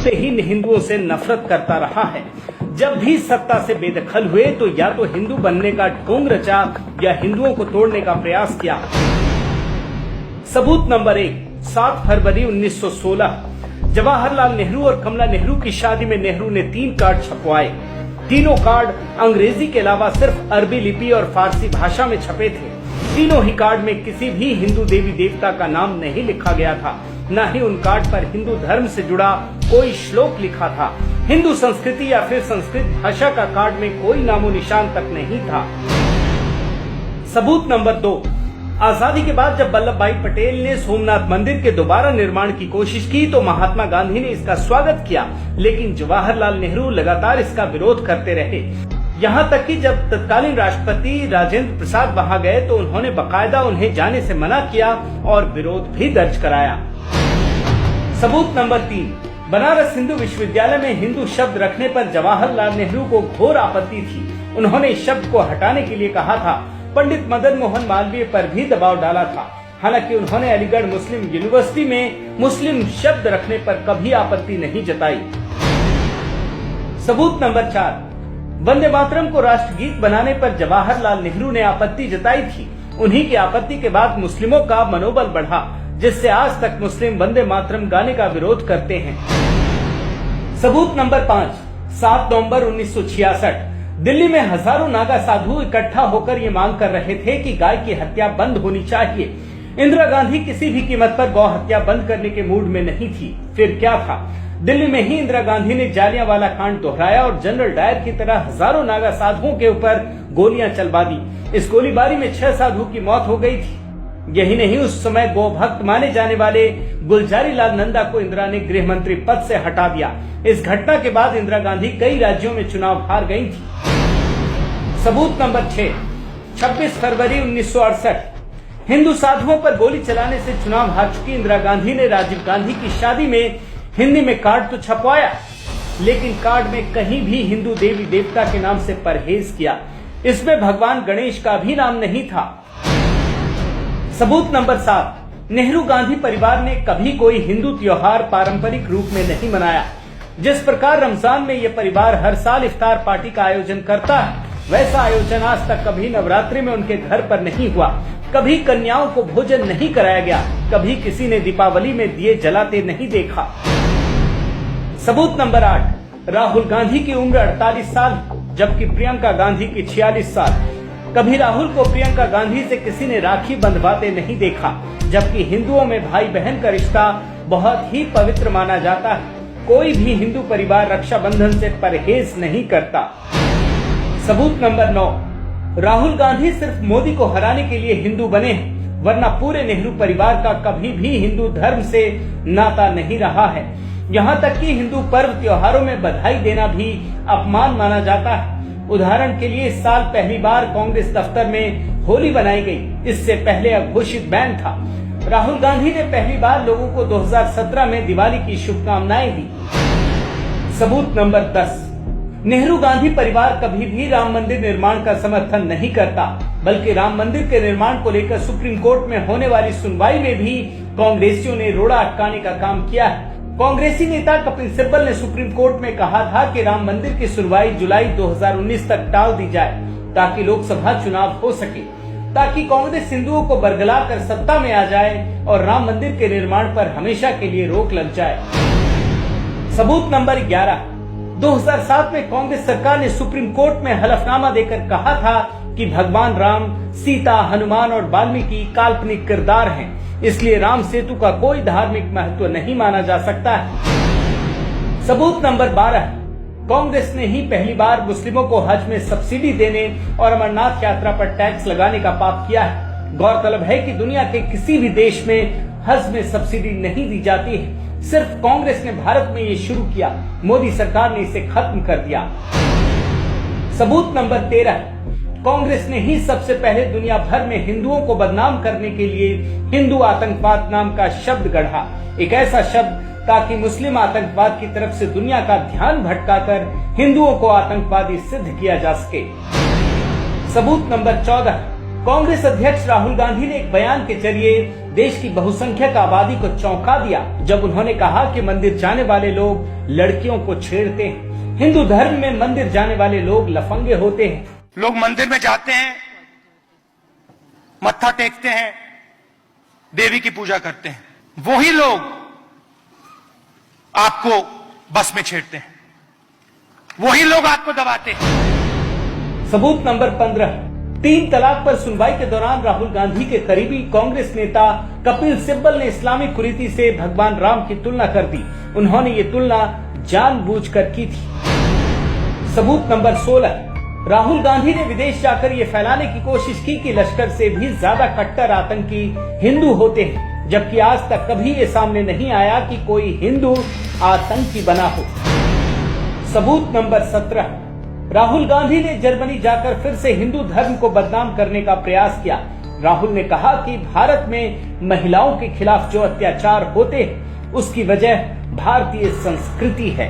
से ही हिंदुओं से नफरत करता रहा है। जब भी सत्ता से बेदखल हुए तो या तो हिंदू बनने का ढोंग रचा या हिंदुओं को तोड़ने का प्रयास किया। सबूत नंबर 1, 7 फरवरी 1916 जवाहरलाल नेहरू और कमला नेहरू की शादी में नेहरू ने 3 कार्ड छपवाए। तीनों कार्ड अंग्रेजी के अलावा सिर्फ अरबी लिपि और फारसी भाषा में छपे थे। तीनों ही कार्ड में किसी भी हिंदू देवी देवता का नाम नहीं लिखा गया था, न ही उन कार्ड पर हिंदू धर्म से जुड़ा कोई श्लोक लिखा था। हिंदू संस्कृति या फिर संस्कृत भाषा का कार्ड में कोई नामो निशान तक नहीं था। सबूत नंबर 2, आजादी के बाद जब वल्लभ भाई पटेल ने सोमनाथ मंदिर के दोबारा निर्माण की कोशिश की तो महात्मा गांधी ने इसका स्वागत किया, लेकिन जवाहरलाल नेहरू लगातार इसका विरोध करते रहे। यहाँ तक कि जब तत्कालीन राष्ट्रपति राजेंद्र प्रसाद वहां गए तो उन्होंने बकायदा उन्हें जाने से मना किया और विरोध भी दर्ज कराया। सबूत नंबर 3, बनारस हिंदू विश्वविद्यालय में हिंदू शब्द रखने पर जवाहरलाल नेहरू को घोर आपत्ति थी। उन्होंने इस शब्द को हटाने के लिए कहा था। पंडित मदन मोहन मालवीय पर भी दबाव डाला था। हालांकि उन्होंने अलीगढ़ मुस्लिम यूनिवर्सिटी में मुस्लिम शब्द रखने पर कभी आपत्ति नहीं जताई। सबूत नंबर 4, वंदे मातरम को राष्ट्रगीत बनाने पर जवाहरलाल नेहरू ने आपत्ति जताई थी। उन्हीं की आपत्ति के बाद मुस्लिमों का मनोबल बढ़ा, जिससे आज तक मुस्लिम वंदे मातरम गाने का विरोध करते हैं। सबूत नंबर 5, 7 नवंबर 1966 दिल्ली में हजारों नागा साधु इकट्ठा होकर ये मांग कर रहे थे कि गाय की हत्या बंद होनी चाहिए। इंदिरा गांधी किसी भी कीमत पर गौ हत्या बंद करने के मूड में नहीं थी। फिर क्या था, दिल्ली में ही इंदिरा गांधी ने जालियांवाला कांड दोहराया और जनरल डायर की तरह हजारों नागा साधुओं के ऊपर गोलियां चलवा दी। इस गोलीबारी में 6 साधु की मौत हो गई थी। यही नहीं, उस समय गौ भक्त माने जाने वाले गुलजारी लाल नंदा को इंदिरा ने गृह मंत्री पद से हटा दिया। इस घटना के बाद इंदिरा गांधी कई राज्यों में चुनाव हार गई थी। सबूत नंबर 6, 26 फरवरी 1968 हिंदू साधुओं पर गोली चलाने से चुनाव हार चुकी इंदिरा गांधी ने राजीव गांधी की शादी में हिंदी में कार्ड तो छपवाया, लेकिन कार्ड में कहीं भी हिंदू देवी देवता के नाम से परहेज किया। इसमें भगवान गणेश का भी नाम नहीं था। सबूत नंबर 7, नेहरू गांधी परिवार ने कभी कोई हिंदू त्योहार पारंपरिक रूप में नहीं मनाया। जिस प्रकार रमजान में यह परिवार हर साल इफ्तार पार्टी का आयोजन करता है, वैसा आयोजन आज तक कभी नवरात्रि में उनके घर पर नहीं हुआ। कभी कन्याओं को भोजन नहीं कराया गया, कभी किसी ने दीपावली में दिए जलाते नहीं देखा। सबूत नंबर 8, राहुल गांधी की उम्र 48 साल जबकि प्रियंका गांधी की 46 साल। कभी राहुल को प्रियंका गांधी से किसी ने राखी बंधवाते नहीं देखा, जबकि हिंदुओं में भाई बहन का रिश्ता बहुत ही पवित्र माना जाता है। कोई भी हिंदू परिवार रक्षाबंधन से परहेज नहीं करता। सबूत नंबर 9, राहुल गांधी सिर्फ मोदी को हराने के लिए हिंदू बने हैं, वरना पूरे नेहरू परिवार का कभी भी हिंदू धर्म से नाता नहीं रहा है। यहाँ तक कि हिंदू पर्व त्योहारों में बधाई देना भी अपमान माना जाता है। उदाहरण के लिए इस साल पहली बार कांग्रेस दफ्तर में होली बनाई गई। इससे पहले अघोषित बैन था। राहुल गांधी ने पहली बार लोगों को 2017 में दिवाली की शुभकामनाएं दी। सबूत नंबर 10, नेहरू गांधी परिवार कभी भी राम मंदिर निर्माण का समर्थन नहीं करता, बल्कि राम मंदिर के निर्माण को लेकर सुप्रीम कोर्ट में होने वाली सुनवाई में भी कांग्रेसियों ने रोड़ा अटकाने का काम किया है। कांग्रेसी नेता कपिल सिब्बल ने सुप्रीम कोर्ट में कहा था कि राम मंदिर की सुनवाई जुलाई 2019 तक टाल दी जाए ताकि लोकसभा चुनाव हो सके, ताकि कांग्रेस हिंदुओं को बरगला कर सत्ता में आ जाए और राम मंदिर के निर्माण पर हमेशा के लिए रोक लग जाए। सबूत नंबर 11, 2007 में कांग्रेस सरकार ने सुप्रीम कोर्ट में हलफनामा देकर कहा था कि भगवान राम, सीता, हनुमान और वाल्मीकि काल्पनिक किरदार हैं, इसलिए राम सेतु का कोई धार्मिक महत्व नहीं माना जा सकता है। सबूत नंबर 12, कांग्रेस ने ही पहली बार मुस्लिमों को हज में सब्सिडी देने और अमरनाथ यात्रा पर टैक्स लगाने का पाप किया है। गौरतलब है कि दुनिया के किसी भी देश में हज में सब्सिडी नहीं दी जाती है। सिर्फ कांग्रेस ने भारत में ये शुरू किया। मोदी सरकार ने इसे खत्म कर दिया। सबूत नंबर 13, कांग्रेस ने ही सबसे पहले दुनिया भर में हिंदुओं को बदनाम करने के लिए हिंदू आतंकवाद नाम का शब्द गढ़ा। एक ऐसा शब्द ताकि मुस्लिम आतंकवाद की तरफ से दुनिया का ध्यान भटकाकर हिंदुओं को आतंकवादी सिद्ध किया जा सके। सबूत नंबर 14, कांग्रेस अध्यक्ष राहुल गांधी ने एक बयान के जरिए देश की बहुसंख्यक आबादी को चौंका दिया जब उन्होंने कहा कि मंदिर जाने वाले लोग लड़कियों को छेड़ते हैं। हिंदू धर्म में मंदिर जाने वाले लोग लफंगे होते हैं। लोग मंदिर में जाते हैं, मत्था टेकते हैं, देवी की पूजा करते हैं, वही लोग आपको बस में छेड़ते हैं, वही लोग आपको दबाते हैं। सबूत नंबर 15, 3 तलाक पर सुनवाई के दौरान राहुल गांधी के करीबी कांग्रेस नेता कपिल सिब्बल ने इस्लामिक कुरीति से भगवान राम की तुलना कर दी। उन्होंने ये तुलना जानबूझकर की थी। सबूत नंबर 16, राहुल गांधी ने विदेश जाकर ये फैलाने की कोशिश की कि लश्कर से भी ज्यादा कट्टर आतंकी हिंदू होते हैं, जबकि आज तक कभी ये सामने नहीं आया कि कोई हिंदू आतंकी बना हो। सबूत नंबर 17, राहुल गांधी ने जर्मनी जाकर फिर से हिंदू धर्म को बदनाम करने का प्रयास किया। राहुल ने कहा कि भारत में महिलाओं के खिलाफ जो अत्याचार होते हैं उसकी वजह भारतीय संस्कृति है।